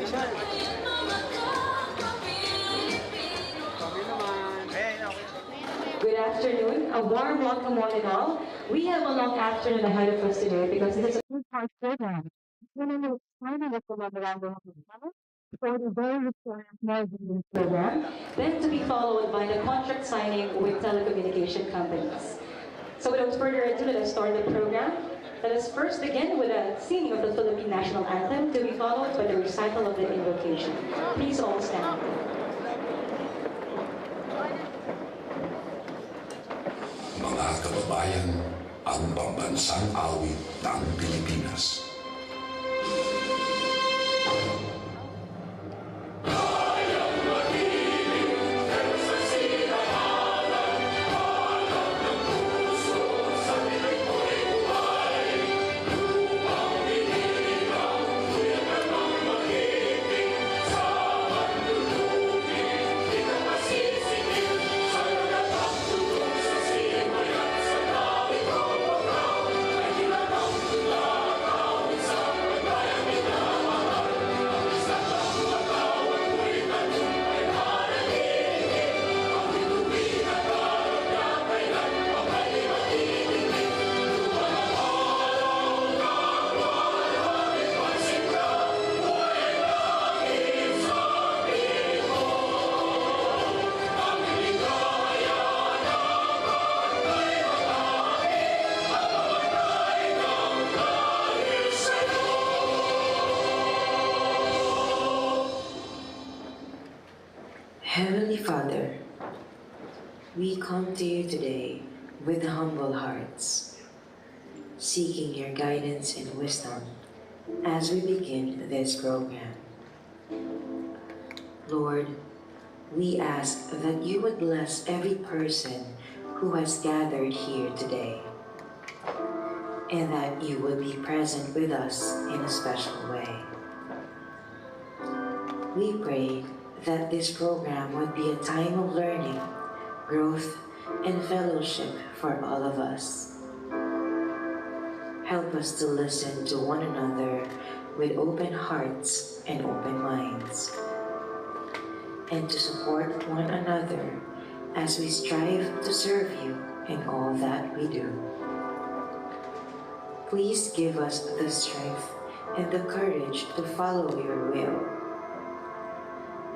Good afternoon. A warm welcome one and all. We have a long afternoon ahead of us today because it is a two-part program. Beginning with signing of the Memorandum of Agreement for the very important Memorandum program, then to be followed by the contract signing with telecommunication companies. So without further ado, let us start the program. Let us first begin with a singing of the Philippine National Anthem to be followed by the recital of the invocation. Please all stand. Mga kababayan, ang pambansang awit ng Pilipinas. Heavenly Father, we come to you today with humble hearts, seeking your guidance and wisdom as we begin this program. Lord, we ask that you would bless every person who has gathered here today, and that you would be present with us in a special way. We pray that this program would be a time of learning, growth, and fellowship for all of us. Help us to listen to one another with open hearts and open minds, and to support one another as we strive to serve you in all that we do. Please give us the strength and the courage to follow your will,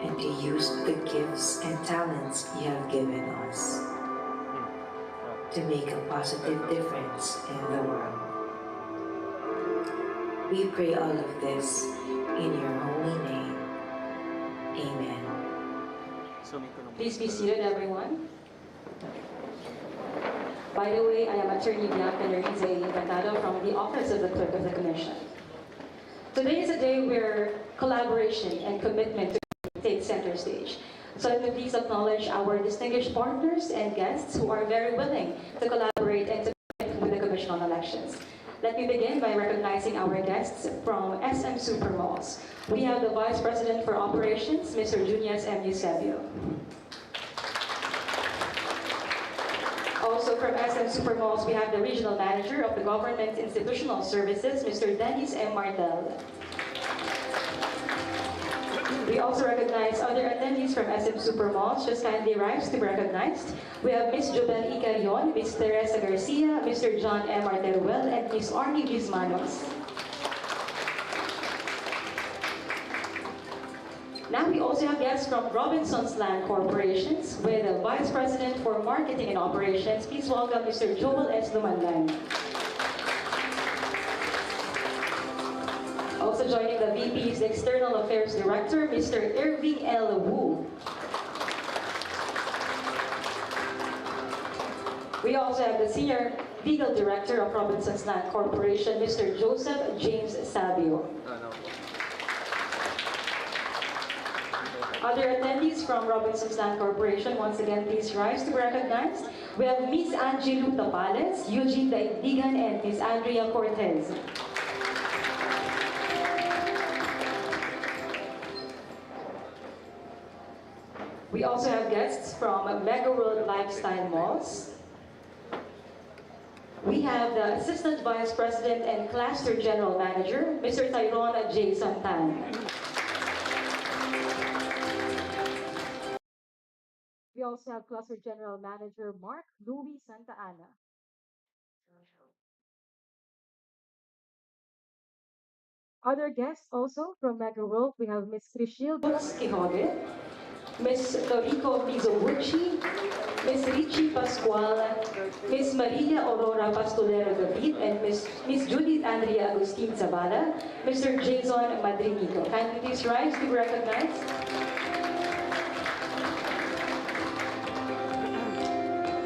and to use the gifts and talents you have given us to make a positive difference in the world. We pray all of this in your holy name. Amen. Please be seated, everyone. By the way, I am Attorney Bianca Nereza Encantado from the Office of the Clerk of the Commission. Today is a day where collaboration and commitment to take center stage. So let me please acknowledge our distinguished partners and guests who are very willing to collaborate and to connect with the Commission on Elections. Let me begin by recognizing our guests from SM Supermalls. We have the Vice President for Operations, Mr. Junias M. Eusebio. Also from SM Supermalls, we have the Regional Manager of the Government Institutional Services, Mr. Dennis M. Martel. We also recognize other attendees from SM Supermalls. Just kindly rise to be recognized. We have Ms. Jobel Icarion, Ms. Teresa Garcia, Mr. John M. Arteruel, and Ms. Arnie Gizmanos. Now we also have guests from Robinson's Land Corporations with the Vice President for Marketing and Operations. Please welcome Mr. Joel S. Lumandan. Also joining the VP is the External Affairs Director, Mr. Irving L. Wu. We also have the Senior Legal Director of Robinson's Land Corporation, Mr. Joseph James Savio. Other attendees from Robinson's Land Corporation, once again, please rise to be recognized. We have Ms. Angie Tapales, Eugene Daigdigan, and Ms. Andrea Cortez. We also have guests from Mega World Lifestyle Malls. We have the Assistant Vice President and Cluster General Manager, Mr. Tyrone J. Santan. We also have Cluster General Manager Mark Louis Santa Ana. Other guests also from Mega World, we have Miss Trishilda Quijode, Miss Toriko Mizoguchi, Miss Richie Pascual, Miss Maria Aurora Pastolero David, and Miss Judith Andrea Agustin Zavala, Mr. Jason Madrinito. Kindly please rise to be recognized.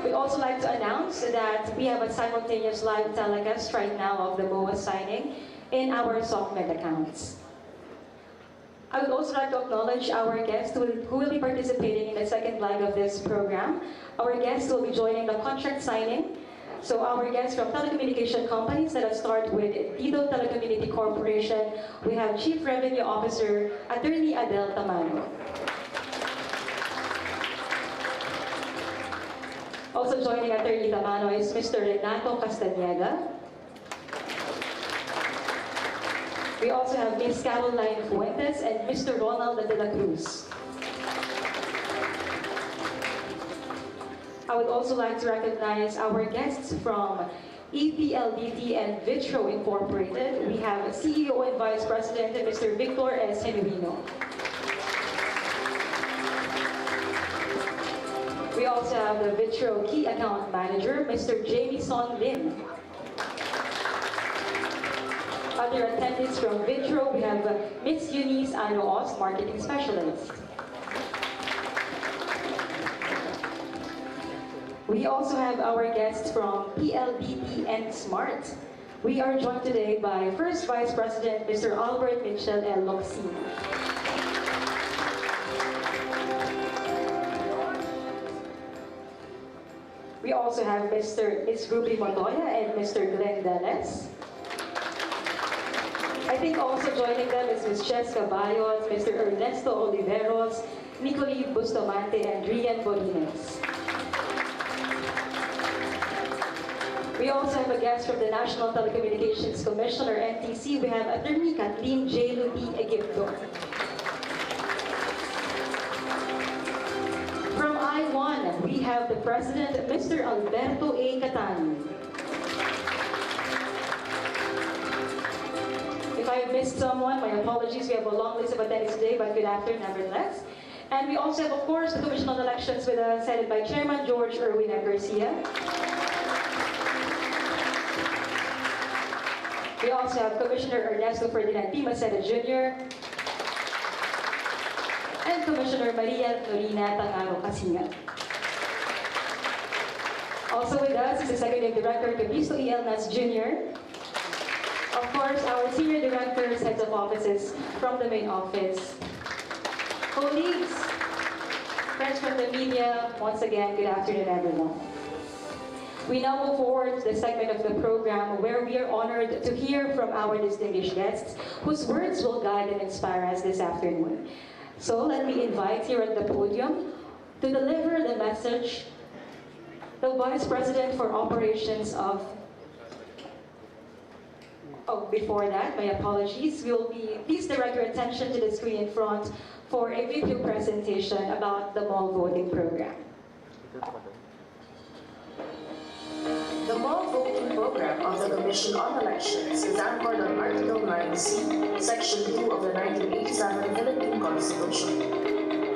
We'd also like to announce that we have a simultaneous live telecast right now of the MOA signing in our SOCMED accounts. I would also like to acknowledge our guests who will be participating in the second leg of this program. Our guests will be joining the contract signing. So our guests from telecommunication companies, let us start with Tito Telecommunity Corporation. We have Chief Revenue Officer, Attorney Adel Tamano. Also joining Attorney Tamano is Mr. Renato Castañeda. We also have Ms. Caroline Fuentes and Mr. Ronald de la Cruz. I would also like to recognize our guests from EPLDT and Vitro Incorporated. We have CEO and Vice President, Mr. Victor S. Genuino. We also have the Vitro Key Account Manager, Mr. Jamison Lin. Other attendees from Vitro, we have Ms. Eunice Anoos, Marketing Specialist. We also have our guests from PLDT and Smart. We are joined today by First Vice President, Mr. Albert Mitchell L. Locsin. We also have Ms. Ruby Montoya and Mr. Glenn Dalles. I think also joining them is Ms. Cheska Bayos, Mr. Ernesto Oliveros, Nicoli Bustamante, and Rian Bolines. We also have a guest from the National Telecommunications Commission, or NTC. We have Attorney Kathleen J. Lupi Egipto. From I-1, we have the President, Mr. Alberto A. Catani. If I missed someone, my apologies. We have a long list of attendees today, but good afternoon nevertheless. And we also have, of course, the Commission on Elections with us, headed by Chairman George Erwin Garcia. We also have Commissioner Ernesto Ferdinand P. Maceda Jr. and Commissioner Maria Florina Tangaro Casinga. Also with us is Executive Director Cabisto E. L. Nas Jr. Of course, our Senior Directors, Heads of Offices from the main office. Colleagues, friends from the media, once again, good afternoon, everyone. We now move forward to the segment of the program where we are honored to hear from our distinguished guests whose words will guide and inspire us this afternoon. So let me invite here at the podium to deliver the message the Vice President for Operations of... Oh, before that, my apologies. Please direct your attention to the screen in front for a video presentation about the mall voting program. The mall voting program of the Commission on Elections is anchored on Article 9C, Section 2 of the 1987 Philippine Constitution.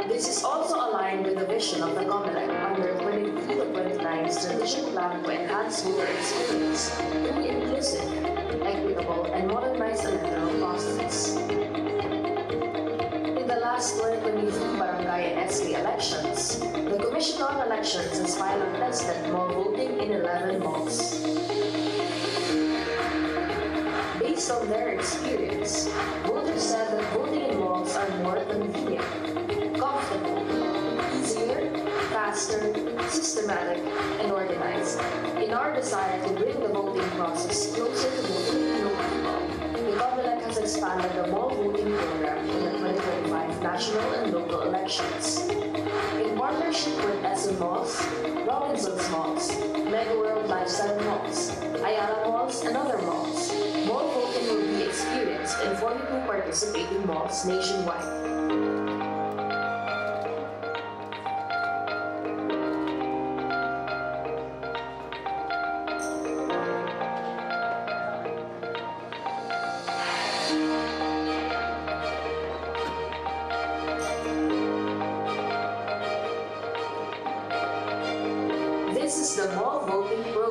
This is also aligned with the vision of the COMELEC under 23 to 29 Strategic Plan to enhance voter experience through inclusive, equitable, and modernized electoral processes. In the last 2023 barangay and SK elections, the Commission on Elections has pilot tested mall voting in 11 malls. Based on their experience, voters said that voting in malls are more convenient, comfortable, easier, faster, systematic, and organized. In our desire to bring the voting process closer to voting Filipino people, the COMELEC has expanded the mall voting program in the 2025 national and local elections. In partnership with SM Malls, Robinsons Malls, Mega World Lifestyle Malls, Ayala Malls, and other malls, mall voting will be experienced in 42 participating malls nationwide.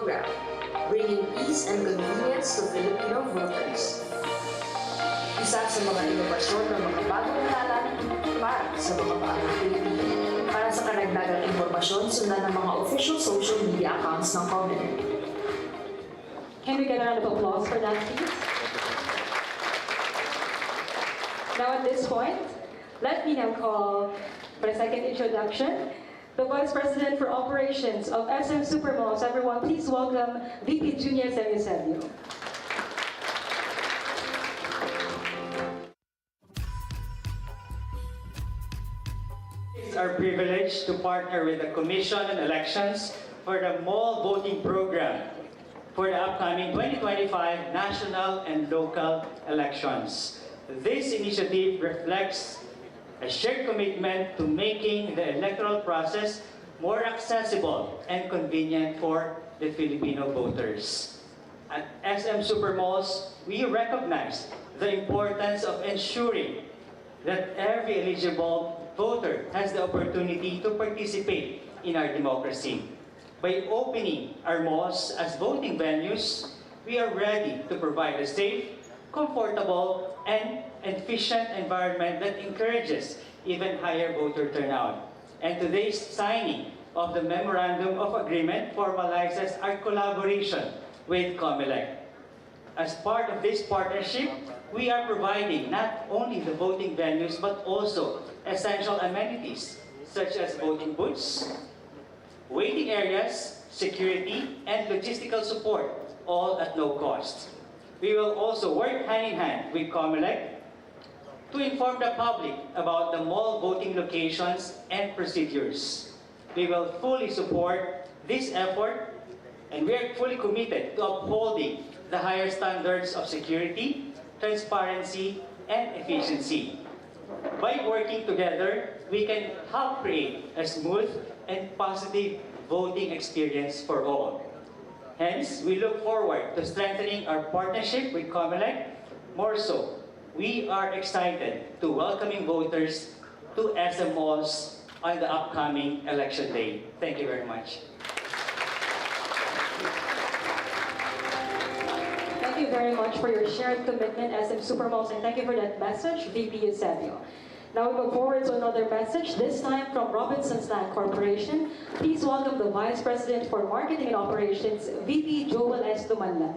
program, bringing ease and convenience to Filipino voters. Isa sa mga inobasyon ng mga bagong halalan para sa mga bagong Pilipino. Para sa karagdagang impormasyon, sundan ang mga official social media accounts ng COMELEC. Can we get a round of applause for that, please? Now at this point, let me now call for a second introduction, the Vice President for Operations of SM Supermalls. Everyone, please welcome VP Junior Eusebio. It's our privilege to partner with the Commission on Elections for the mall voting program for the upcoming 2025 national and local elections. This initiative reflects a shared commitment to making the electoral process more accessible and convenient for the Filipino voters. At SM Supermalls, we recognize the importance of ensuring that every eligible voter has the opportunity to participate in our democracy. By opening our malls as voting venues, we are ready to provide a safe, comfortable, and efficient environment that encourages even higher voter turnout. And today's signing of the Memorandum of Agreement formalizes our collaboration with COMELEC. As part of this partnership, we are providing not only the voting venues but also essential amenities such as voting booths, waiting areas, security, and logistical support, all at no cost. We will also work hand in hand with COMELEC to inform the public about the mall voting locations and procedures. We will fully support this effort, and we are fully committed to upholding the higher standards of security, transparency, and efficiency. By working together, we can help create a smooth and positive voting experience for all. Hence, we look forward to strengthening our partnership with COMELEC. More so, we are excited to welcoming voters to SM Malls on the upcoming election day. Thank you very much. Thank you very much for your shared commitment, SM Supermalls, and thank you for that message, VP Eusebio. Now we go forward to another message, this time from Robinson's Land Corporation. Please welcome the Vice President for Marketing and Operations, VP Joel S. Dumanlan.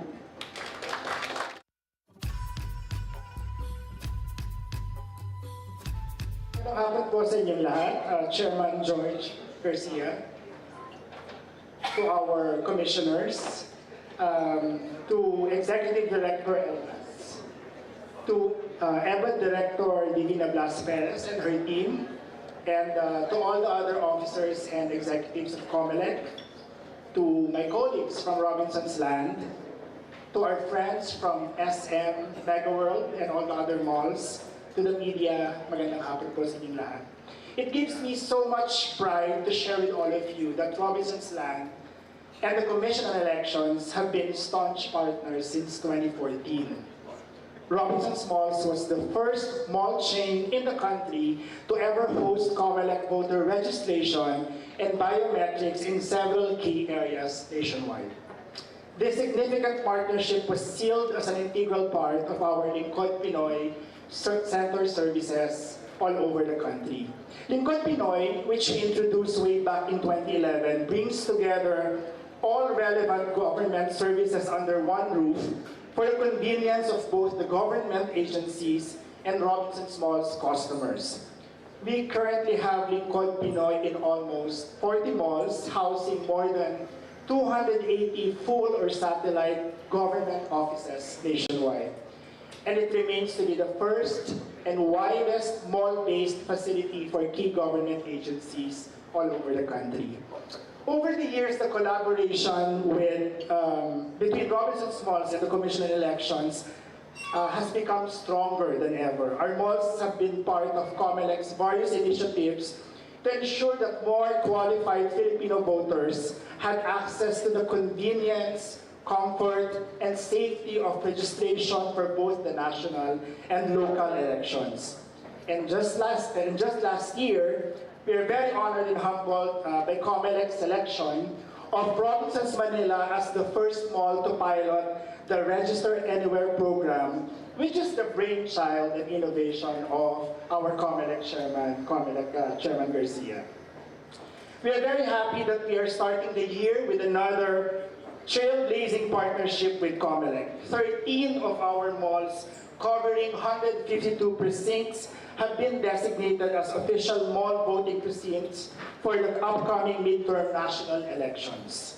Magandang hapon po sa inyong lahat, Chairman George Garcia, to our commissioners, to Executive Director Elmas, to EBA Director Divina Blas Perez and her team, and to all the other officers and executives of COMELEC, to my colleagues from Robinson's Land, to our friends from SM, Mega World, and all the other malls, to the media, magandang hapon po sa inyong lahat. It gives me so much pride to share with all of you that Robinson's Land and the Commission on Elections have been staunch partners since 2014. Robinson's Malls was the first mall chain in the country to ever host COMELEC voter registration and biometrics in several key areas nationwide. This significant partnership was sealed as an integral part of our Lingkod Pinoy center services all over the country. Lingkod Pinoy, which we introduced way back in 2011, brings together all relevant government services under one roof for the convenience of both the government agencies and Robinson's Malls customers. We currently have Lingkod Pinoy in almost 40 malls, housing more than 280 full or satellite government offices nationwide. And it remains to be the first and widest mall-based facility for key government agencies all over the country. Over the years, the collaboration between Robinson's Malls and the Commission on Elections has become stronger than ever. Our malls have been part of COMELEC's various initiatives to ensure that more qualified Filipino voters had access to the convenience, comfort, and safety of registration for both the national and local elections. And just last year, we are very honored and humbled by COMELEC's selection of Robinsons Manila as the first mall to pilot the Register Anywhere program, which is the brainchild and innovation of our COMELEC Chairman Garcia. We are very happy that we are starting the year with another trailblazing partnership with COMELEC. 13 of our malls covering 152 precincts have been designated as official mall voting precincts for the upcoming midterm national elections.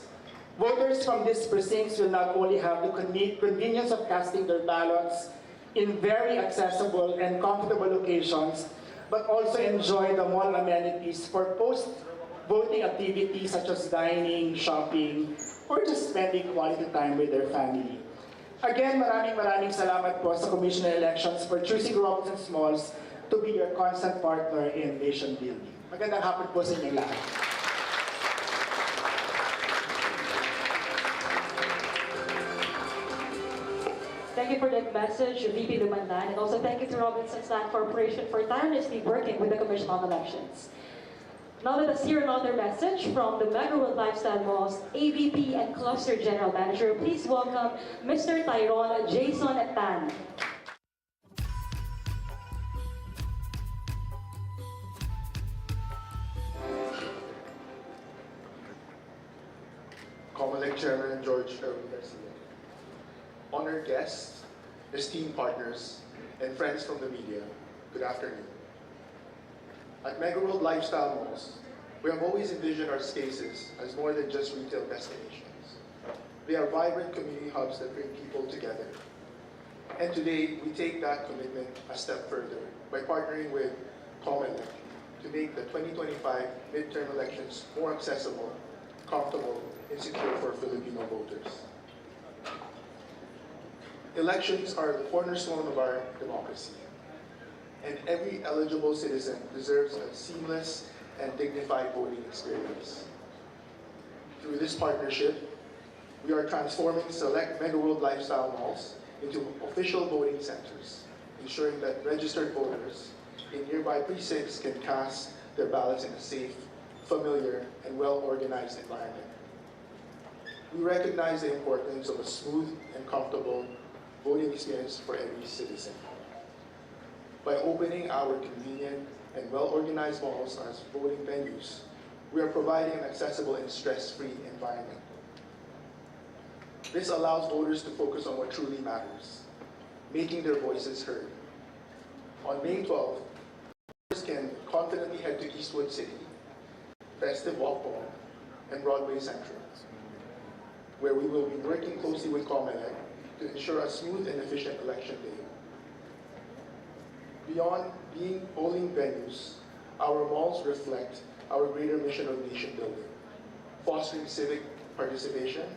Voters from these precincts will not only have the convenience of casting their ballots in very accessible and comfortable locations, but also enjoy the mall amenities for post-voting activities such as dining, shopping, or just spending quality time with their family. Again, maraming salamat po sa Commission on Elections for choosing Robinsons Malls to be your constant partner in nation building. Magandang hapon po sa inyong lahat. Thank you for that message, VP Lumandan, and also thank you to Robinsons Land Corporation for tirelessly working with the Commission on Elections. Now let us hear another message from the Mega World Lifestyle Malls AVP and Cluster General Manager. Please welcome Mr. Tyrone Jason Tan. COMELEC Chairman George Erwin Garcia, honored guests, esteemed partners, and friends from the media, good afternoon. At Mega World Lifestyle Malls, we have always envisioned our spaces as more than just retail destinations. They are vibrant community hubs that bring people together. And today, we take that commitment a step further by partnering with COMELEC to make the 2025 midterm elections more accessible, comfortable, and secure for Filipino voters. Elections are the cornerstone of our democracy, and every eligible citizen deserves a seamless and dignified voting experience. Through this partnership, we are transforming select Mega World Lifestyle Malls into official voting centers, ensuring that registered voters in nearby precincts can cast their ballots in a safe, familiar, and well-organized environment. We recognize the importance of a smooth and comfortable voting experience for every citizen. By opening our convenient and well-organized malls as voting venues, we are providing an accessible and stress-free environment. This allows voters to focus on what truly matters, making their voices heard. On May 12th, voters can confidently head to Eastwood City, Festive Walk Mall, and Broadway Central, where we will be working closely with COMELEC to ensure a smooth and efficient election day. Beyond being polling venues, our malls reflect our greater mission of nation building, fostering civic participation,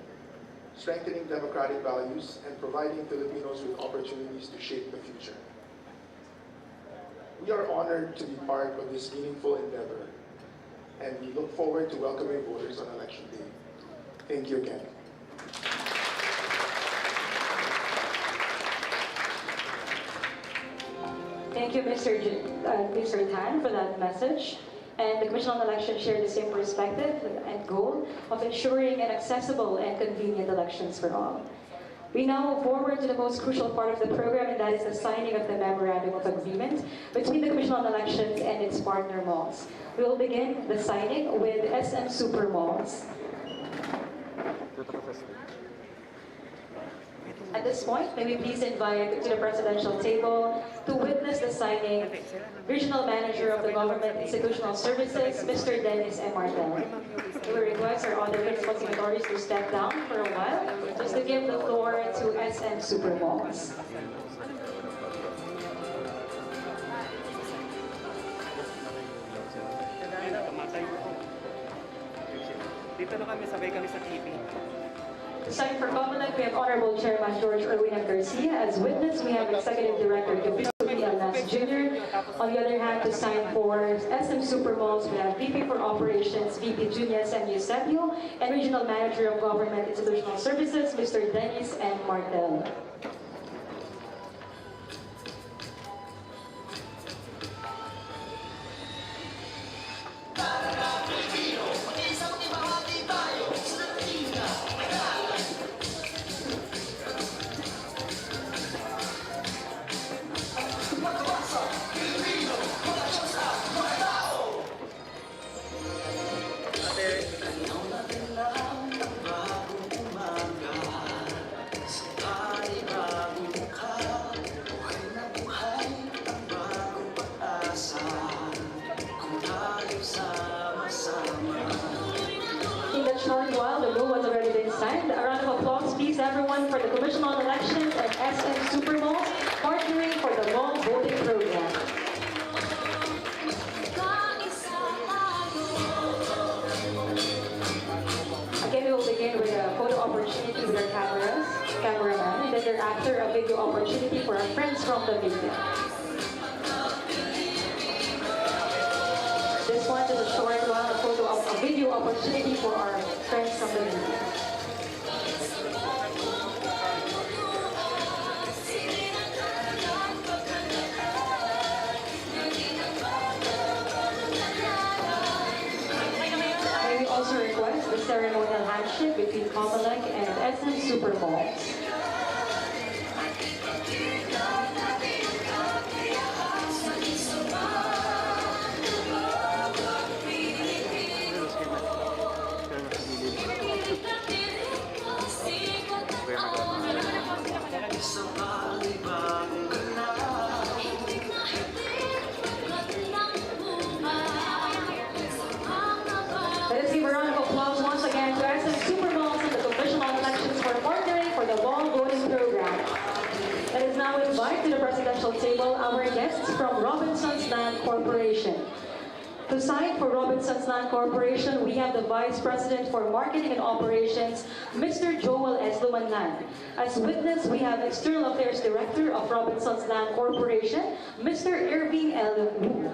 strengthening democratic values, and providing Filipinos with opportunities to shape the future. We are honored to be part of this meaningful endeavor, and we look forward to welcoming voters on Election Day. Thank you again. Thank you, Mr. Tan, for that message. And the Commission on Elections share the same perspective and goal of ensuring an accessible and convenient elections for all. We now move forward to the most crucial part of the program, and that is the signing of the Memorandum of Agreement between the Commission on Elections and its partner malls. We will begin the signing with SM Super Malls. At this point, may we please invite to the presidential table to witness the signing Regional Manager of the Government Institutional Services, Mr. Dennis M. Martel. We will request our other principal signatories to step down for a while, just to give the floor to SM Super Malls. Dito na kami, sabay kami sa TV. To sign for COMELEC, we have Honorable Chairman George Erwin Garcia. As witness, we have Executive Director Gabriel Alnas Jr. On the other hand, to sign for SM Supermalls, we have VP for Operations, VP Junius and Eusebio, and Regional Manager of Government Institutional Services, Mr. Dennis M. Martel. Pilipino, mag-isang ibahagi tayo. one for the Commission on Elections and SM Supermalls, partnering for the mall voting program. Again, we will begin with a photo opportunity with our cameraman, and then thereafter a video opportunity for our friends from the media. This one is a short one, a video opportunity for our friends from the media. May we also request the ceremonial handshake between Comelec and SM Supermalls. Let us give a round of applause once again to SM Supermalls and the Commission on Elections for partnering for the mall voting program. Let us now invite to the presidential table our guests from Robinson's Land Corporation. To sign for Robinson's Land Corporation, we have the Vice President for Marketing and Operations, Mr. Joel S. Lumanlan. As witness, we have External Affairs Director of Robinson's Land Corporation, Mr. Irving L. Wu.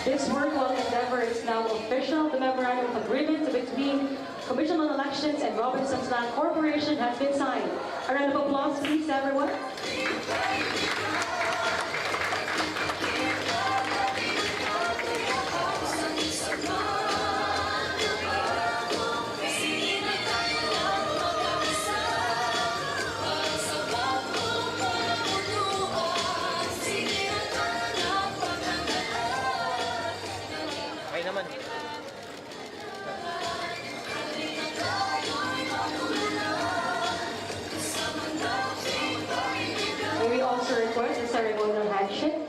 This worthwhile endeavor is now official. The Memorandum of Agreement between Commission on Elections and Robinson's Land Corporation has been signed. A round of applause, please, everyone. Ay naman. May we also request the ceremonial handshake?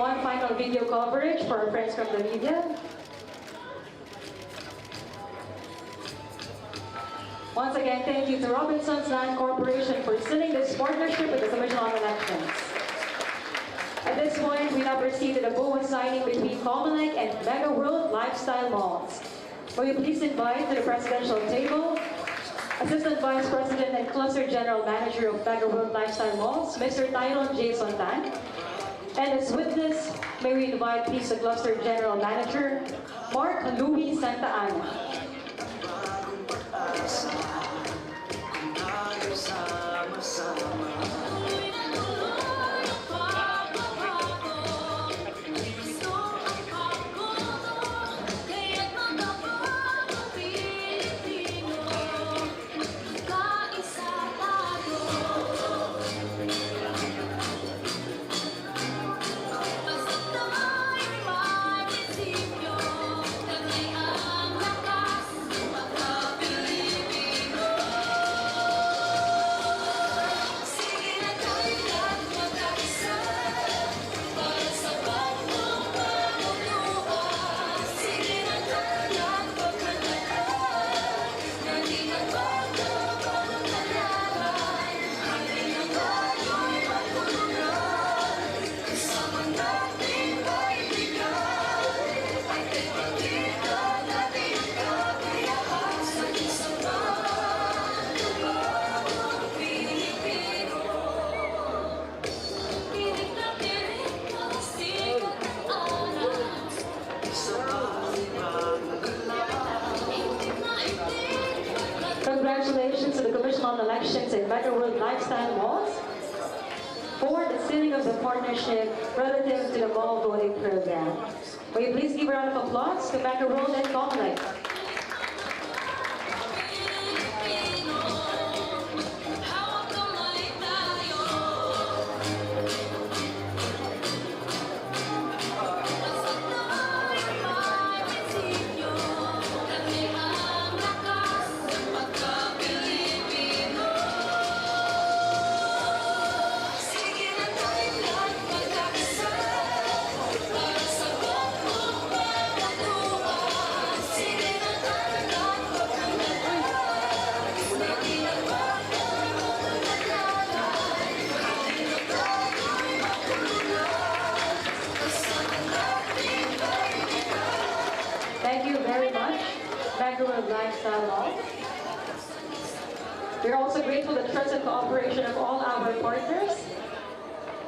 One final video coverage for our friends from the media. Once again, thank you to Robinson's Land Corporation for sealing this partnership with the Commission on Elections. At this point, we now proceed to the BOA signing between Comelec and Mega World Lifestyle Malls. Will you please invite to the presidential table Assistant Vice President and Cluster General Manager of Mega World Lifestyle Malls, Mr. Tyron J. Sontan. And as witness, may we invite please the Cluster General Manager, Mark Louis Santa Ana. national elections and Mega World Lifestyle Malls for the sealing of the partnership relative to the mall voting program. Will you please give a round of applause to Mega World and Comelec? Thank you very much, Mega World Lifestyle Mall. We're also grateful for the trust and cooperation of all our partners,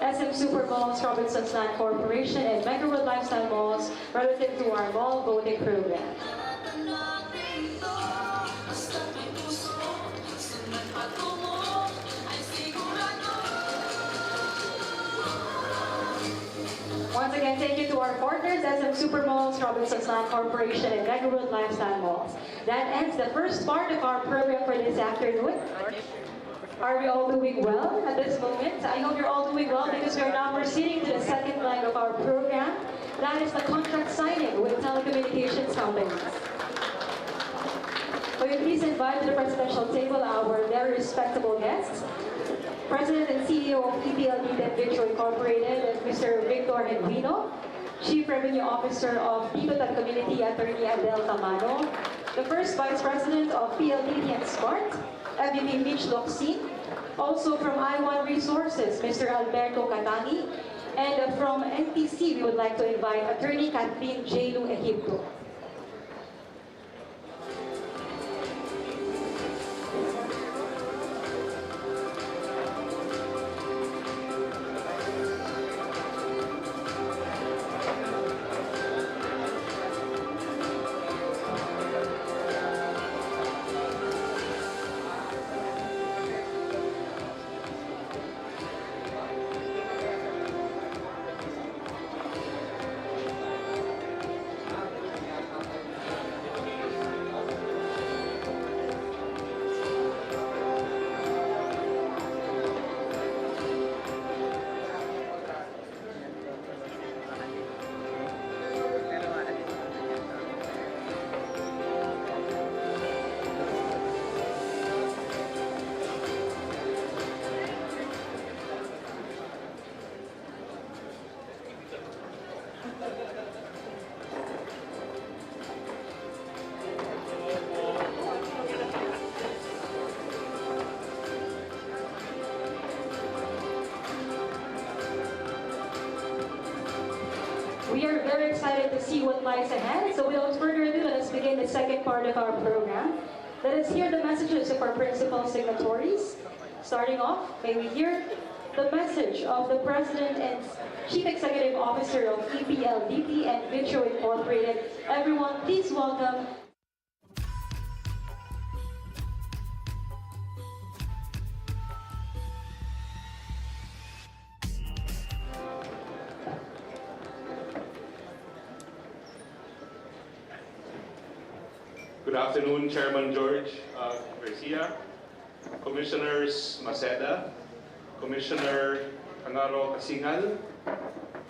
SM Supermalls, Robinsons Land Corporation, and Mega World Lifestyle Malls relative to our mall voting program. Once again, thank you to our partners, SM Supermalls, Robinsons Land Corporation, and Mega World Lifestyle Malls. That ends the first part of our program for this afternoon. Are we all doing well at this moment? I hope you're all doing well because we are now proceeding to the second leg of our program. That is the contract signing with telecommunications companies. Will you please invite to the presidential table our very respectable guests, President and CEO of EPLD and Victor Incorporated, Mr. Victor Henguino, Chief Revenue Officer of Bigotan Community, Attorney Adel Tamano, the First Vice President of PLDT and Smart, MVP Mitch Locsin, also from I1 Resources, Mr. Alberto Catani, and from NTC, we would like to invite Attorney Kathleen J. Lu Egipto. We are very excited to see what lies ahead. So without further ado, let us begin the second part of our program. Let us hear the messages of our principal signatories. Starting off, may we hear the message of the President and Chief Executive Officer of EPLDT and Vitro Incorporated. Everyone, please welcome Good afternoon, Chairman George Garcia, Commissioners Maceda, Commissioner Angaro Casingal,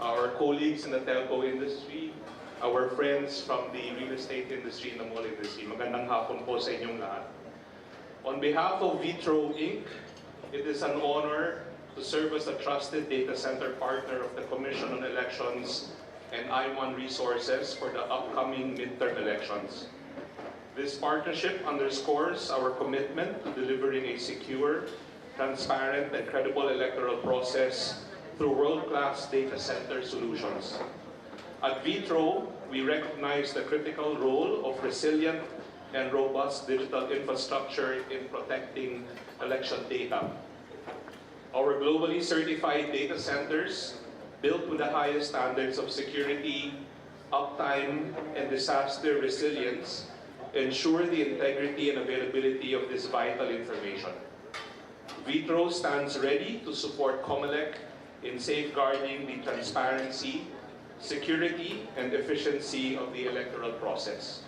our colleagues in the telco industry, our friends from the real estate industry and the mall industry. Magandang hapon po sa inyong lahat. On behalf of Vitro Inc., it is an honor to serve as a trusted data center partner of the Commission on Elections and I1 Resources for the upcoming midterm elections. This partnership underscores our commitment to delivering a secure, transparent, and credible electoral process through world-class data center solutions. At Vitro, we recognize the critical role of resilient and robust digital infrastructure in protecting election data. Our globally certified data centers, built with the highest standards of security, uptime, and disaster resilience, ensure the integrity and availability of this vital information. VITRO stands ready to support COMELEC in safeguarding the transparency, security, and efficiency of the electoral process.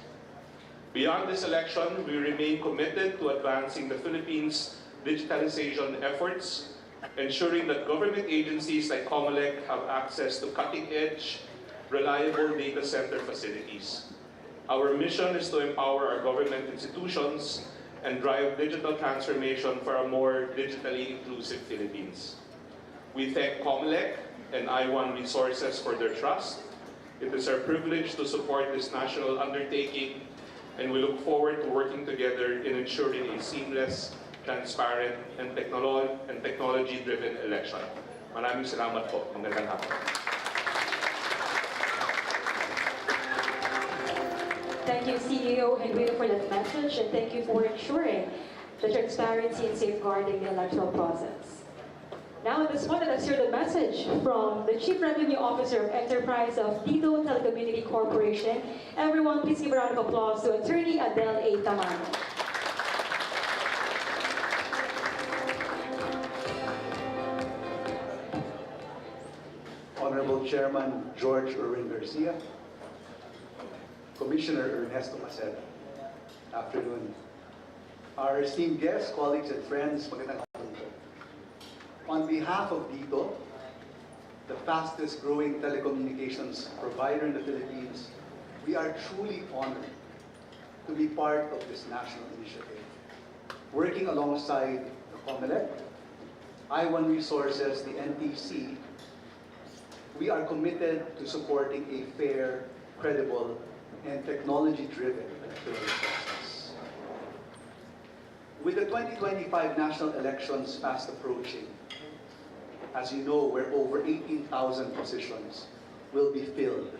Beyond this election, we remain committed to advancing the Philippines' digitalization efforts, ensuring that government agencies like COMELEC have access to cutting-edge, reliable data center facilities. Our mission is to empower our government institutions and drive digital transformation for a more digitally inclusive Philippines. We thank COMELEC and I1 Resources for their trust. It is our privilege to support this national undertaking, and we look forward to working together in ensuring a seamless, transparent, and technology-driven election. Maraming salamat po. Magandang hapon. Thank you, CEO Henry, for that message, and thank you for ensuring the transparency and safeguarding the electoral process. Now, at this point, let's hear the message from the Chief Revenue Officer of Enterprise of Tito Telecommunication Corporation. Everyone, please give a round of applause to Attorney Adele A. Tamano. Honorable Chairman George Erwin Garcia, Commissioner Ernesto Maceda. Afternoon. Our esteemed guests, colleagues, and friends, magandang hapon po. On behalf of DITO, the fastest growing telecommunications provider in the Philippines, we are truly honored to be part of this national initiative. Working alongside the COMELEC, I1 Resources, the NTC, we are committed to supporting a fair, credible, and technology-driven electoral process. With the 2025 national elections fast approaching, as you know, where over 18,000 positions will be filled,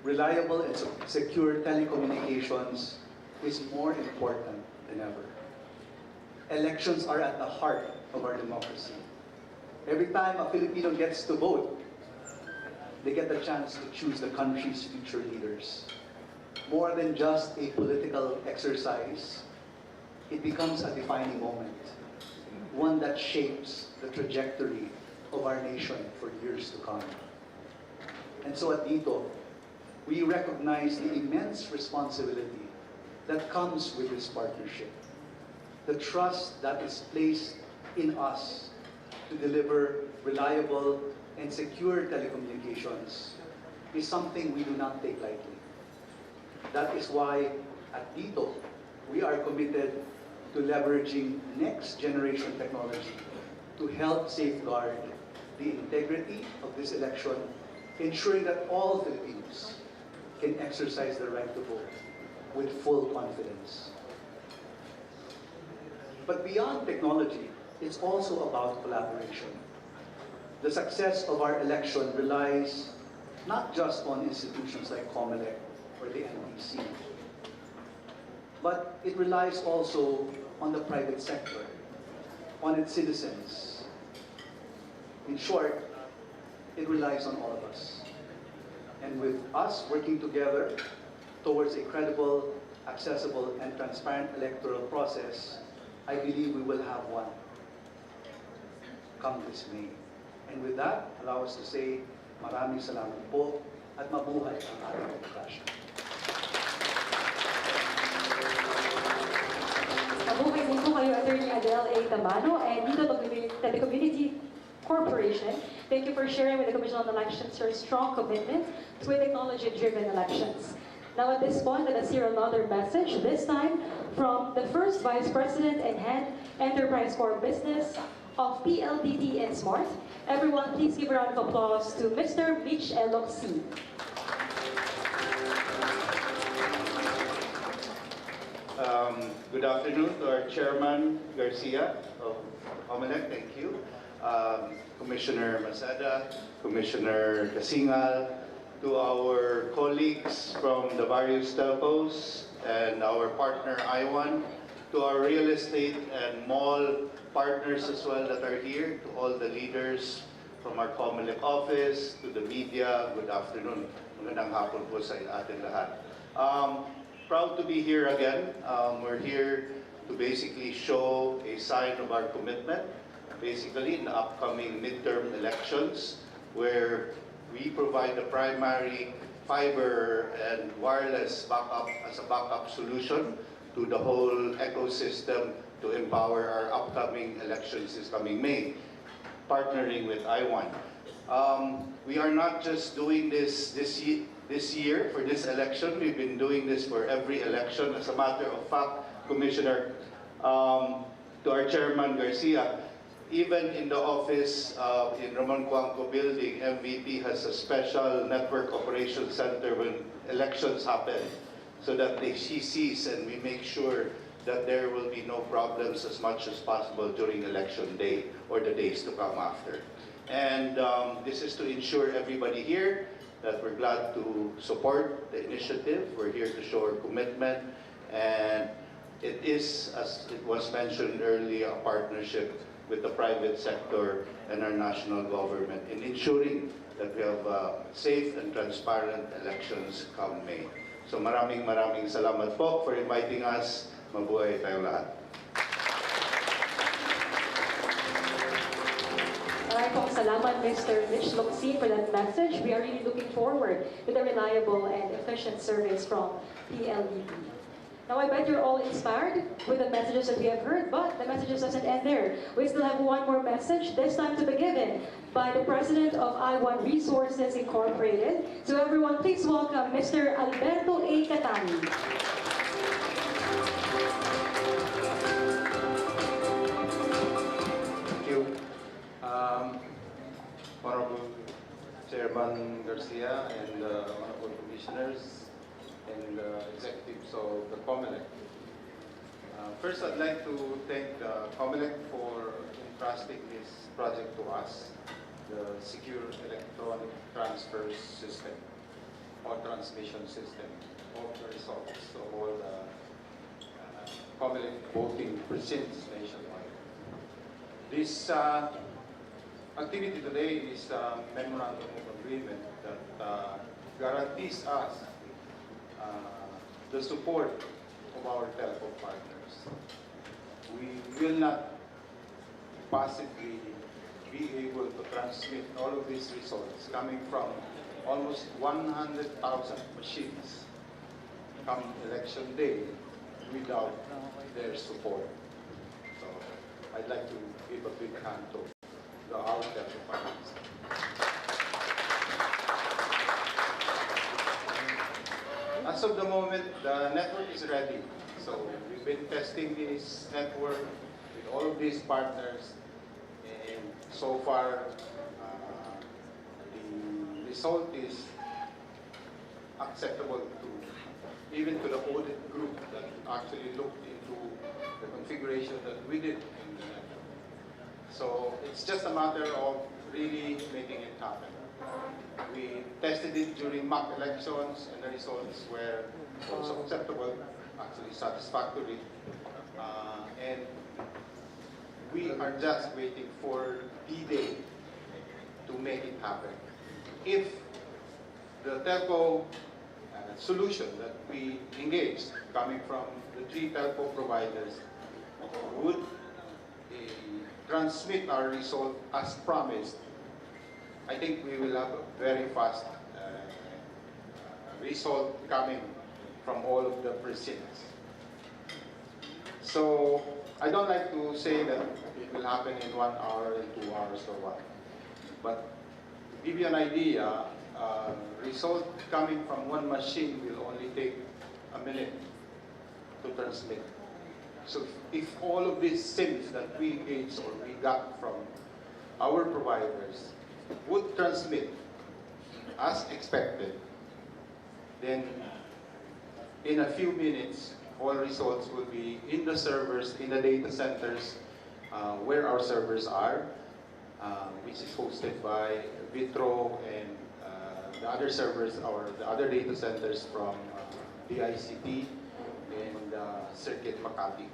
reliable and secure telecommunications is more important than ever. Elections are at the heart of our democracy. Every time a Filipino gets to vote, they get the chance to choose the country's future leaders. More than just a political exercise, it becomes a defining moment, one that shapes the trajectory of our nation for years to come. And so at DITO, we recognize the immense responsibility that comes with this partnership. The trust that is placed in us to deliver reliable and secure telecommunications is something we do not take lightly. That is why at DITO, we are committed to leveraging next generation technology to help safeguard the integrity of this election, ensuring that all Filipinos can exercise their right to vote with full confidence. But beyond technology, it's also about collaboration. The success of our election relies not just on institutions like COMELEC or the NTC, but it relies also on the private sector, on its citizens. In short, it relies on all of us. And with us working together towards a credible, accessible, and transparent electoral process, I believe we will have one come this May. And with that, allow us to say, maraming salamat po at mabuhay ang ating demokrasya. Mabuhay din po kayo, Attorney Adele A. Tamano, and Tito Telecommunication Corporation. Thank you for sharing with the Commission on Elections your strong commitment to technology-driven elections. Now at this point, let us hear another message, this time from the first Vice President and Head Enterprise Core Business of PLDT and Smart. Everyone, please give a round of applause to Mr. Mitch Eloxi. Good afternoon to our Chairman Garcia of COMELEC, thank you. Commissioner Maceda, Commissioner Casingal, to our colleagues from the various telcos and our partner I1, to our real estate and mall partners as well that are here, to all the leaders from our COMELEC office, to the media, good afternoon. Magandang hapon po sa atin lahat. Proud to be here again. We're here to basically show a sign of our commitment, basically in the upcoming midterm elections, where we provide the primary fiber and wireless backup as a backup solution to the whole ecosystem to empower our upcoming elections this coming May, partnering with I1. We are not just doing this year for this election. We've been doing this for every election. As a matter of fact, Commissioner, to our Chairman Garcia, even in the office in Ramon Cuanco building, MVP has a special network operations center when elections happen, so that she sees and we make sure that there will be no problems as much as possible during election day or the days to come after. And this is to ensure everybody here that we're glad to support the initiative. We're here to show our commitment, and it is, as it was mentioned earlier, a partnership with the private sector and our national government in ensuring that we have safe and transparent elections come May. So maraming salamat po for inviting us. Mabuhay tayong lahat. Maraming pong salamat, Mr. Mitch Locsin, for that message. We are really looking forward to the reliable and efficient service from PLDT. Now, I bet you're all inspired with the messages that we have heard, but the messages doesn't end there. We still have one more message, this time to be given by the President of I1 Resources Incorporated. So everyone, please welcome Mr. Alberto A. Catani. Thank you. Honorable Chairman Garcia and honorable commissioners and executives of the COMELEC. First, I'd like to thank COMELEC for entrusting this project to us, the Secure Electronic Transfer System or Transmission System of the results of all the COMELEC voting precincts nationwide. This activity today is a Memorandum of Agreement that guarantees us the support of our telecom partners. We will not possibly be able to transmit all of these results coming from almost 100,000 machines come election day without their support. So I'd like to give a big hand to our telecom partners. As of the moment, the network is ready. So we've been testing this network with all of these partners, and so far the result is acceptable to even to the audit group that actually looked into the configuration that we did in the network. So it's just a matter of really making it happen. We tested it during mock elections, and the results were also acceptable, actually satisfactory. And we are just waiting for D-Day to make it happen. If the telco solution that we engaged, coming from the 3 telco providers, would transmit our result as promised, I think we will have a very fast result coming from all of the precincts. So I don't like to say that it will happen in 1 hour and 2 hours or what. But to give you an idea, result coming from one machine will only take a minute to transmit. So if all of these SIMs that we engaged or we got from our providers would transmit as expected, then in a few minutes, all results will be in the servers, in the data centers, where our servers are, which is hosted by Vitro and the other servers or the other data centers from DICT and Circuit Makati.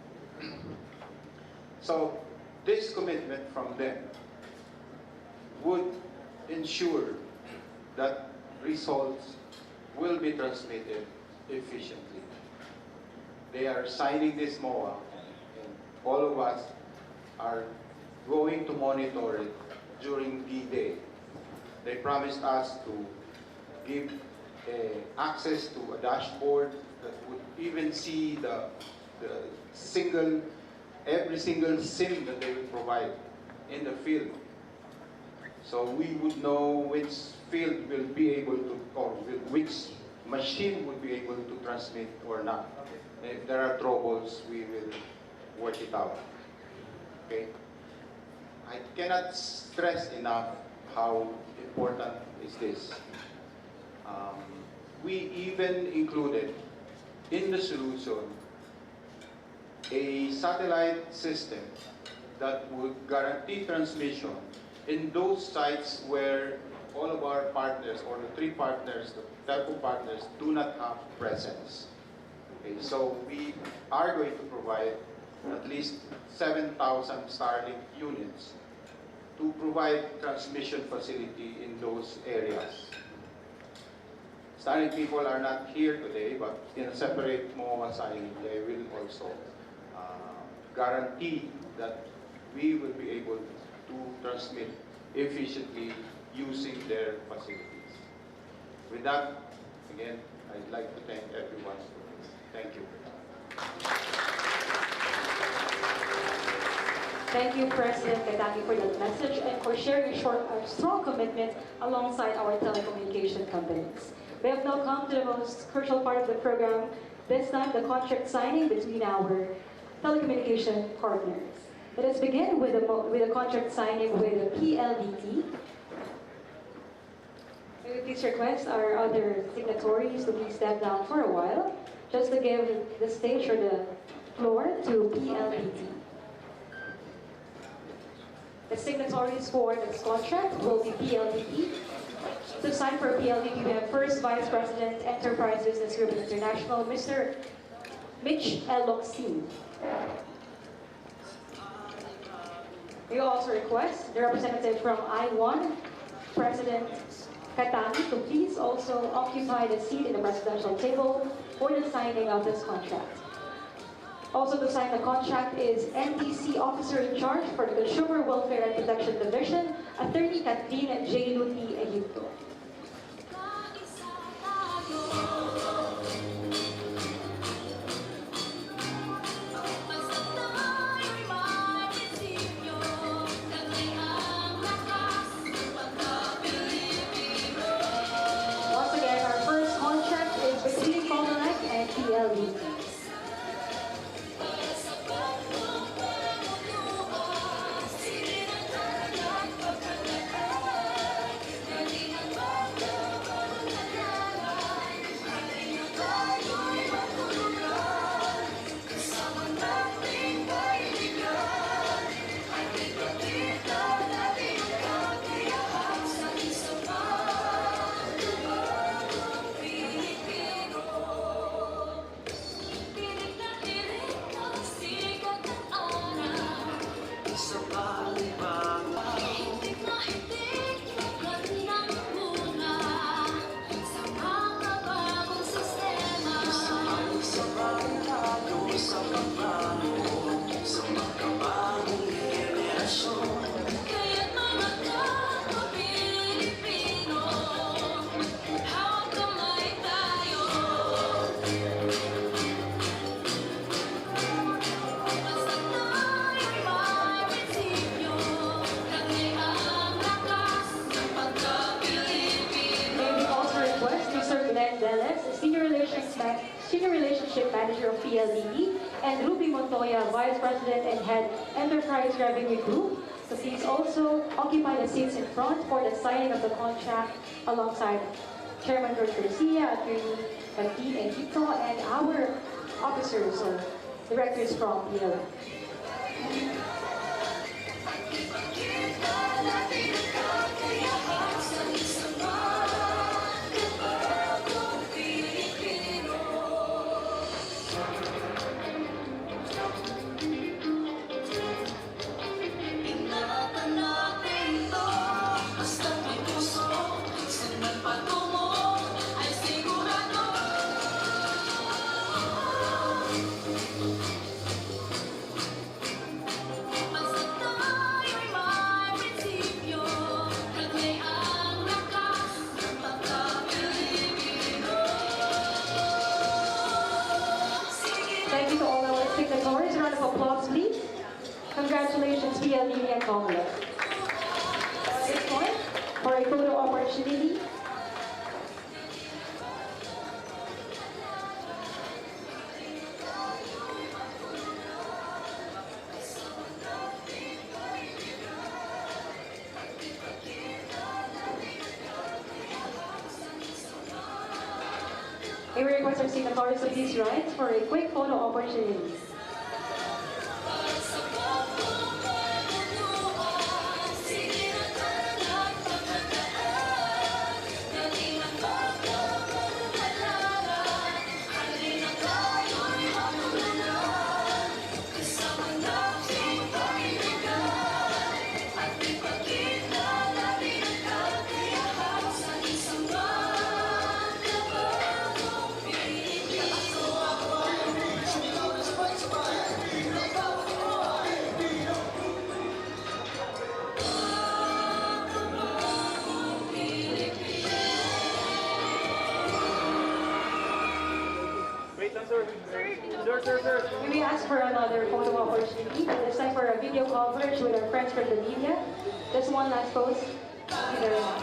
So this commitment from them would ensure that results will be transmitted efficiently. They are signing this MOA all of us are going to monitor it during D-Day. They promised us to give access to a dashboard that would even see every single SIM that they would provide in the field. So we would know which field will be able to, or which machine would be able to transmit or not. And if there are troubles, we will work it out. Okay? I cannot stress enough how important is this. We even included in the solution a satellite system that would guarantee transmission in those sites where all of our partners, or the three partners, the telco partners, do not have presence. Okay, so we are going to provide at least 7,000 Starlink units to provide transmission facility in those areas. Starlink people are not here today, but in a separate MOA signing, they will also guarantee that we will be able to transmit efficiently using their facilities. With that, again, I'd like to thank everyone for this. Thank you. Thank you, President Kataki, for that message and for sharing a strong commitment alongside our telecommunication companies. We have now come to the most crucial part of the program, this time the contract signing between our telecommunication partners. Let us begin with a contract signing with the PLDT. May we please request our other signatories to please step down for a while, just to give the stage or the floor to PLDT. The signatories for this contract will be PLDT. To sign for PLDT, we have First Vice President, Enterprise Business Group International, Mr. Mitch Eloksin. We also request the representative from I1, President Katani, to please also occupy the seat in the presidential table for the signing of this contract. Also to sign the contract is NTC Officer in Charge for the Consumer Welfare and Protection Division, Attorney Catherine J. Luti Egipto. Once again, our first contract is between Comelec and PLDT. Senior Relationship Manager of PLDT, and Ruby Montoya, Vice President and Head Enterprise Revenue Group, to please also occupy the seats in front for the signing of the contract alongside Chairman George Garcia, Attorney Catherine Egipto, and our officers or directors from PLDT. Congratulations, PLDV and Congress. This one, for a photo opportunity. We request our signatories to please rise for a quick photo opportunity. We ask for another photo opportunity, this time for a video coverage with our friends from the media. Just one last pose. Thank you very much.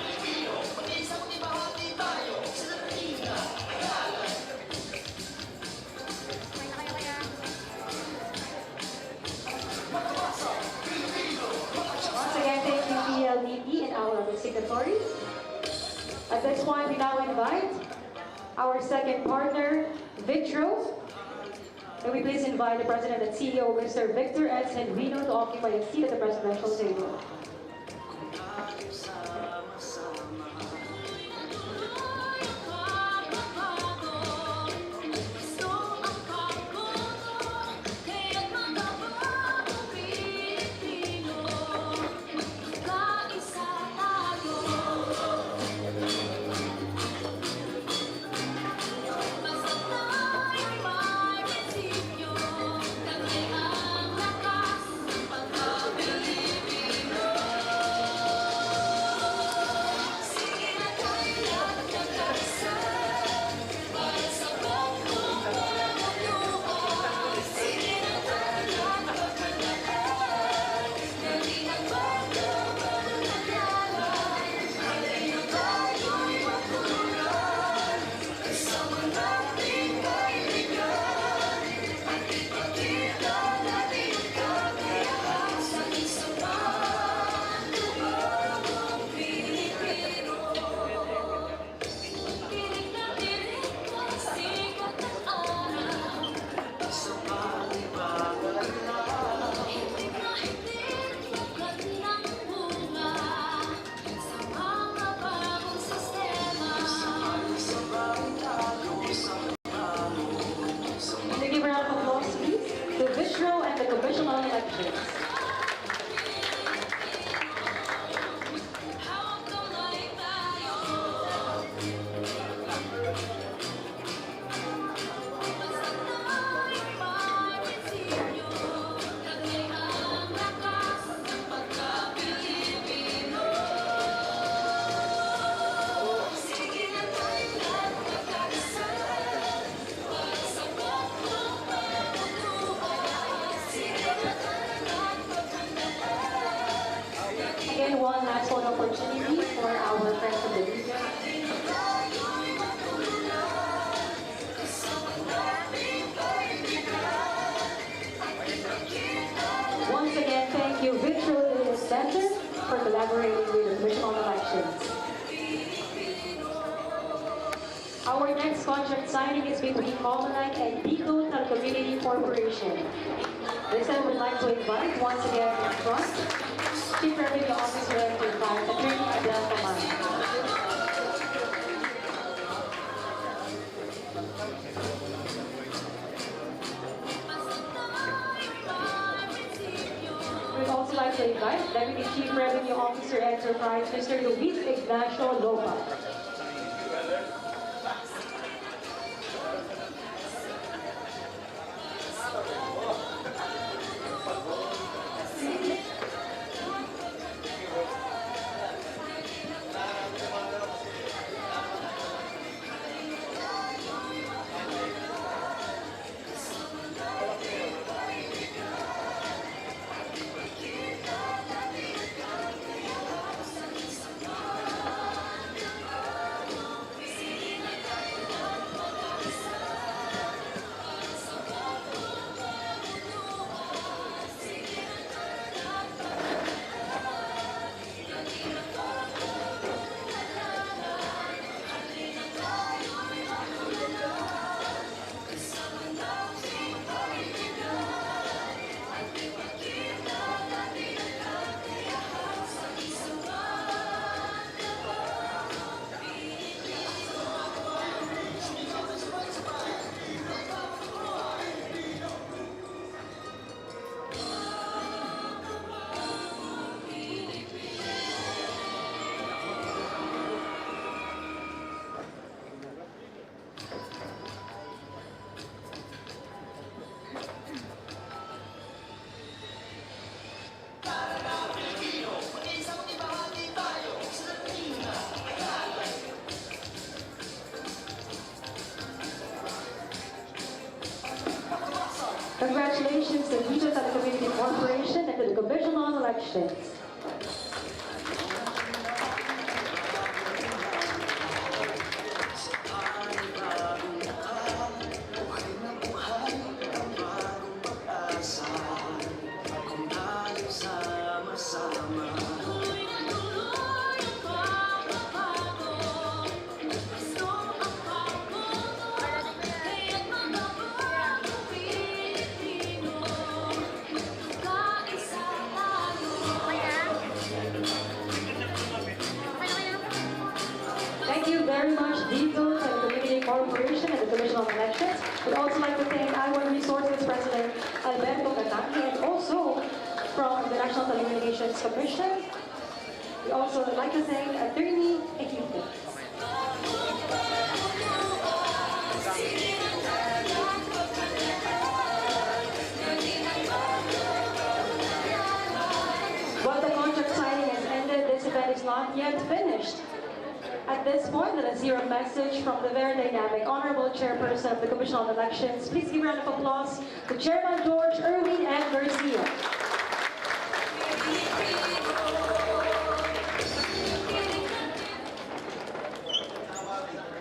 Once again, thank you PLDT and our other signatories. At this point, we now invite our second partner, Vitro. May we please invite the President and CEO, Mr. Victor S. Henrino, to occupy a seat at the presidential table. Again, one last photo opportunity for our friends from the media. Once again, thank you, Vitro Center, for collaborating with the Commission on Elections. Our next contract signing is between Comelec and Pico Telecommunication Corporation. This time, we'd like to invite once again in front Chief Revenue Officer and Attorney Adele Taman. We'd also like to invite Deputy Chief Revenue Officer Enterprise, Mr. Luis Ignacio Lopa. Congratulations to Vito Telecommunication Corporation and to the Commission on Elections. Thank you very much, Vito Telecommunication Corporation and the Commission on Elections. We'd also like to thank Iowa Resources President Alberto Catani and also from the National Telecommunications Commission. We also would like to thank Attorney Equipo. While the contract signing has ended, this event is not yet finished. At this point, let us hear a message from the very dynamic, Honorable Chairperson of the Commission on Elections. Please give a round of applause to Chairman George Erwin and Garcia.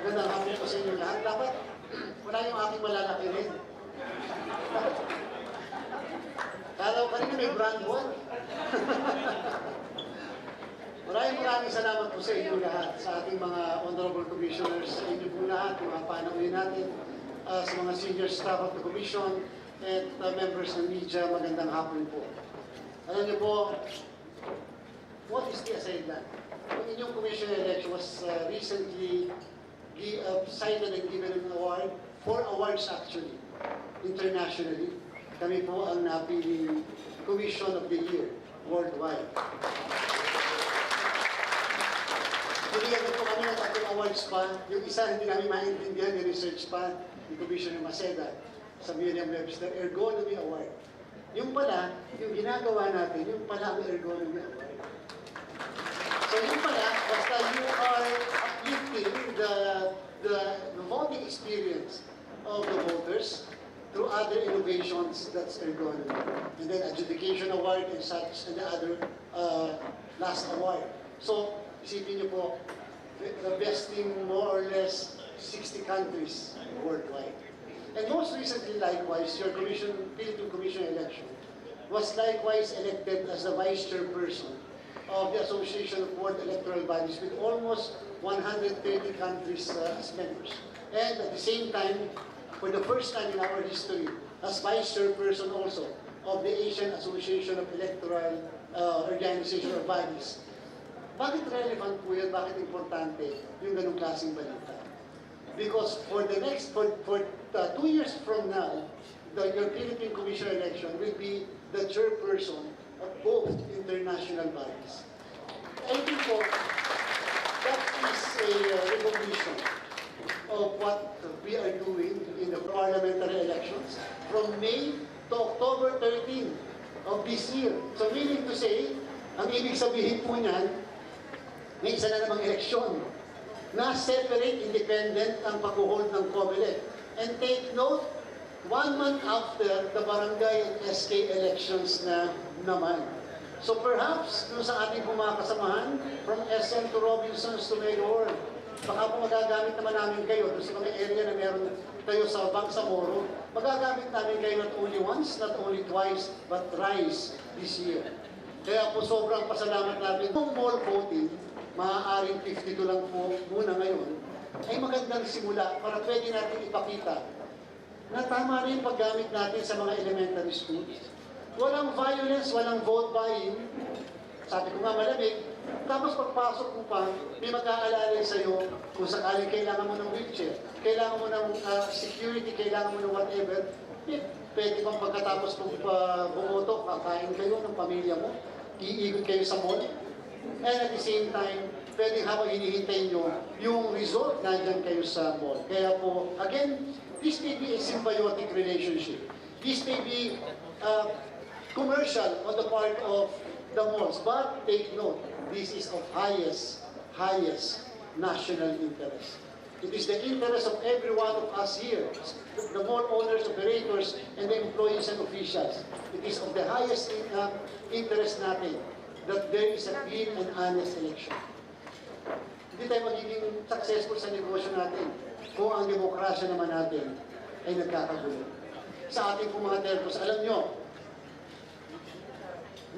Magandang hapon po sa inyo lahat. Dapat wala yung aking malalaki rin. Kalaw kanina may brand one. Maraming salamat po sa inyo lahat, sa ating mga honorable commissioners, sa inyo po lahat, mga panauhin natin, sa mga senior staff of the commission, at members ng media, magandang hapon po. Alam niyo po, what is the assignment? Ang inyong commission election was recently cited and given an award, 4 awards actually, internationally. Kami po ang napiling Commission of the Year worldwide. Binigyan po kami ng 3 awards pa. Yung isa hindi namin maintindihan, yung research pa ni Commissioner Maceda sa Merriam-Webster Ergonomy Award. Yung pala, yung ginagawa natin, yung pala ang Ergonomy Award. So yung pala, basta you are uplifting the voting experience of the voters through other innovations, that's ergonomy. And then adjudication award and such, and the other last award. So, isipin niyo po, the vesting more or less 60 countries worldwide. And most recently, likewise, your Philippine Commission election was likewise elected as the vice chairperson of the Association of World Electoral Bodies with almost 130 countries as members. And at the same time, for the first time in our history, as vice chairperson also of the Asian Association of Electoral Organization or Bodies. Bakit relevant po yun? Bakit importante yung ganung klaseng balita? Because for 2 years from now, your Philippine Commission election will be the chairperson of both international bodies. I think po, that is a recognition of what we are doing in the parliamentary elections from May to October 13 of this year. So meaning to say, ang ibig sabihin po niyan, may isa na namang eleksyon na separate, independent ang pag-hold ng COMELEC. And take note, 1 month after the barangay and SK elections na naman. So perhaps, dun sa ating mga kasamahan, from SM to Robinsons to Mayor, baka po magagamit naman namin kayo doon sa mga area na meron kayo sa Bangsamoro, magagamit namin kayo not only once, not only twice, but thrice this year. Kaya po sobrang pasalamat natin. Kung mall voting, maaaring 52 lang po muna ngayon, ay magandang simula para pwede natin ipakita na tama rin paggamit natin sa mga elementary schools. Walang violence, walang vote buying. Sabi ko nga malamig, tapos pagpasok mo pa, may mag-aalala sa'yo kung sakaling kailangan mo ng wheelchair, kailangan mo ng security, kailangan mo ng whatever, pwede bang pagkatapos kung bumoto, kakain kayo ng pamilya mo, iikot kayo sa mall, and at the same time, pwede habang hinihintay nyo yung result, nandyan kayo sa mall. Kaya po, again, this may be a symbiotic relationship. This may be commercial on the part of the malls, but take note, this is of highest national interest. It is the interest of every one of us here, the mall owners, operators, and the employees and officials. It is of the highest interest natin that there is a clean and honest election. Hindi tayo magiging successful sa negosyo natin kung ang demokrasya naman natin ay nagkakagulo. Sa ating pong mga telcos, alam nyo,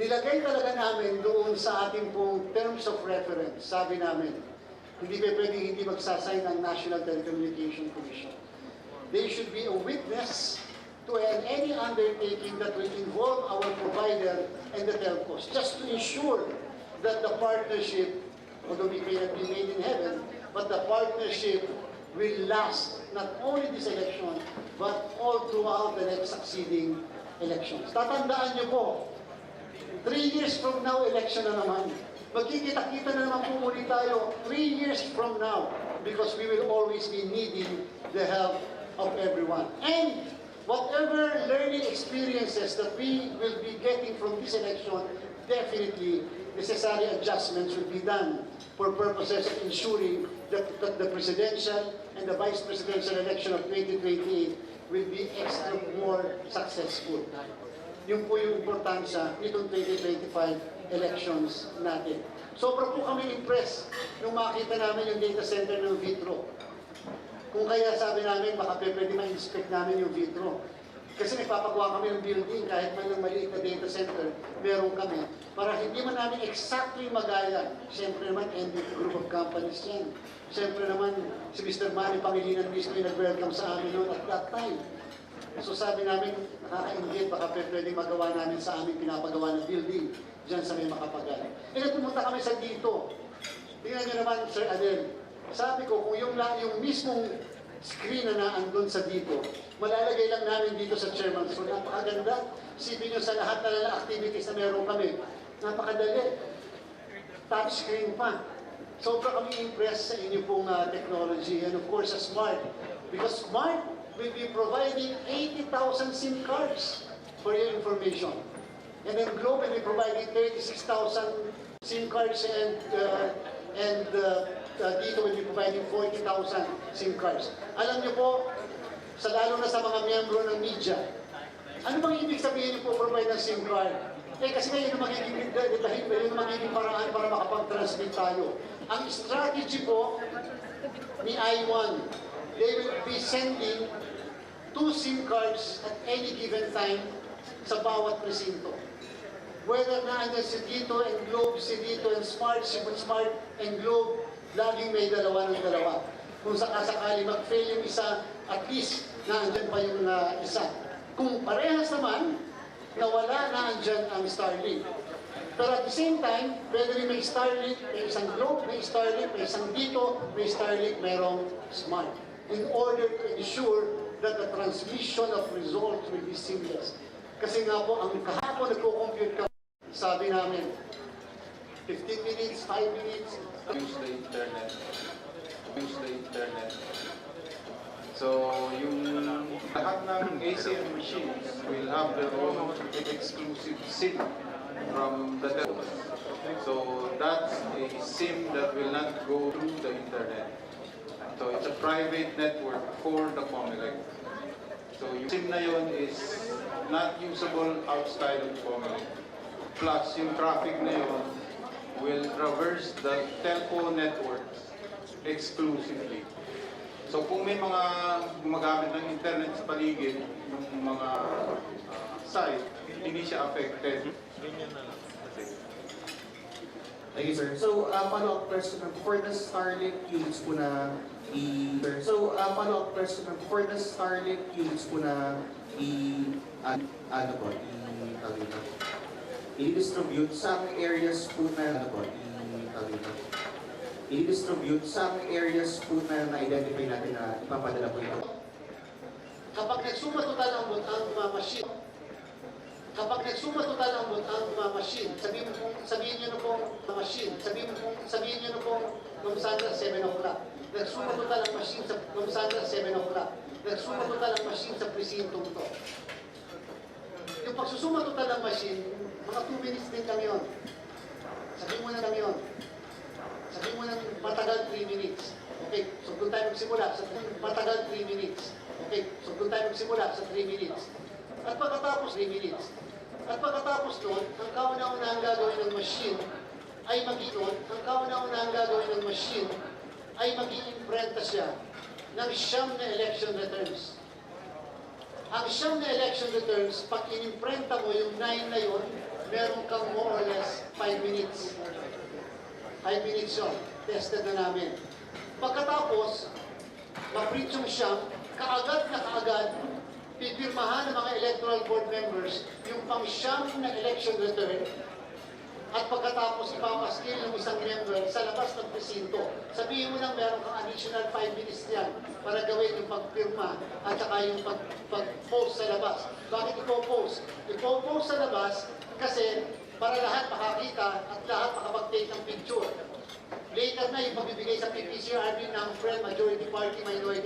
nilagay talaga namin doon sa ating pong terms of reference. Sabi namin, hindi pa pwedeng hindi magsasign ang National Telecommunication Commission. They should be a witness to any undertaking that will involve our provider and the telcos, just to ensure that the partnership, although we may not be made in heaven, but the partnership will last not only this election, but all throughout the next succeeding elections. Tatandaan niyo po, 3 years from now, election na naman. Magkikita-kita na naman po muli tayo 3 years from now, because we will always be needing the help of everyone. And whatever learning experiences that we will be getting from this election, definitely necessary adjustments will be done for purposes of ensuring that the presidential and the vice presidential election of 2028 will be extra more successful. Yun po yung importansya nitong 2025 elections natin. Sobra po kami impressed nung makita namin yung data center ng Vitro. Kung kaya sabi namin, baka pwede ma-inspect namin yung Vitro. Kasi nagpapagawa kami ng building, kahit man ng maliit na data center, meron kami. Para hindi man namin exactly magaya. Siyempre naman, group of companies yan. Siyempre naman, si Mr. Manny Pangilinan mismo yung nag-welcome sa amin noon at that time. So sabi namin, nakaka-engage, baka pwede magawa namin sa aming pinapagawa ng building dyan sa may Makapagal. E pumunta kami sa dito. Tingnan nyo naman, Sir Adel. Sabi ko, kung yung mismong screen na naandun sa dito, malalagay lang namin dito sa chairman's room. Napakaganda. Sipin nyo sa lahat na activities na meron kami. Napakadali. Touchscreen pa. Sobra kami impressed sa inyo pong technology. And of course, sa Smart. Because Smart will be providing 80,000 SIM cards for your information. And then Globe will be providing 36,000 SIM cards and dito will be providing 40,000 SIM cards. Alam niyo po, lalo na sa mga miyembro ng media, ano bang ibig sabihin niyo po provide ng SIM card? Kasi ngayon yung magiging paraan para makapag-transmit tayo. Ang strategy po ni I1, they will be sending 2 SIM cards at any given time sa bawat presinto. Whether naandyan si Dito and Globe, si Dito and Smart, si Smart and Globe, laging may dalawa ng dalawa. Kung sakasakali mag-fail yung isa, at least naandyan pa yung isa. Kung parehas naman, nawala na andyan ang Starlink. Pero at the same time, pwede rin may Starlink, may isang Globe, may Starlink, may isang Dito, may Starlink, mayroong Smart. In order to ensure that the transmission of results will be seamless. Kasi nga po, ang kahapon nagko-compute ka, sabi namin, 15 minutes, 5 minutes. Use the internet. So, yung lahat ng ACM machines will have their own exclusive SIM from the telco. So, that's a SIM that will not go through the internet. So, it's a private network for the Comelec. So, yung SIM na yun is not usable outside of Comelec. Plus, yung traffic na yun will traverse the telco networks exclusively. So, kung may mga gumagamit ng internet sa paligid, ng mga site, hindi siya affected. Thank you, sir. So, follow-up question for the Starlink units po na follow-up question for the Starlink units po na i-distribute sa areas po na i-distribute sa areas po na na-identify natin na ipapadala po ito. Kapag nagsumatotal ang machine, sabihin niyo na pong machine, sabihin niyo na pong Sandra 7 o'clock. Nagsumatotal ang machine sa Sandra 7 o'clock. Nagsumatotal ang machine sa presintong to. Yung pagsusumatotal ng machine, mga 2 minutes din lang yun. Sabihin mo na lang yun. Sabihin mo na matagal 3 minutes. Okay, so doon tayo magsimula sa matagal 3 minutes. Okay, so doon tayo magsimula sa 3 minutes. At pagkatapos 3 minutes. At pagkatapos doon, ang kauna-unahang gagawin ng machine ay ang kauna-unahang gagawin ng machine ay mag-iimprenta siya ng 9 na election returns. Ang 9 na election returns, pag inimprenta mo yung 9 na yun, meron kang more or less 5 minutes. 5 minutes yun. Tested na namin. Pagkatapos, ma-print yung siyam, kaagad na kaagad, pipirmahan ng mga electoral board members yung pang-siyam na election return at pagkatapos ipapaskil ng isang member sa labas ng presinto. Sabihin mo lang meron kang additional 5 minutes yan para gawin yung pagpirma at saka yung pag-post sa labas. Bakit ipo-post? Ipo-post sa labas kasi para lahat makakita at lahat makapag-take ng picture. Later na yung pagbibigay sa PPCRB ng Friend Majority Party Minority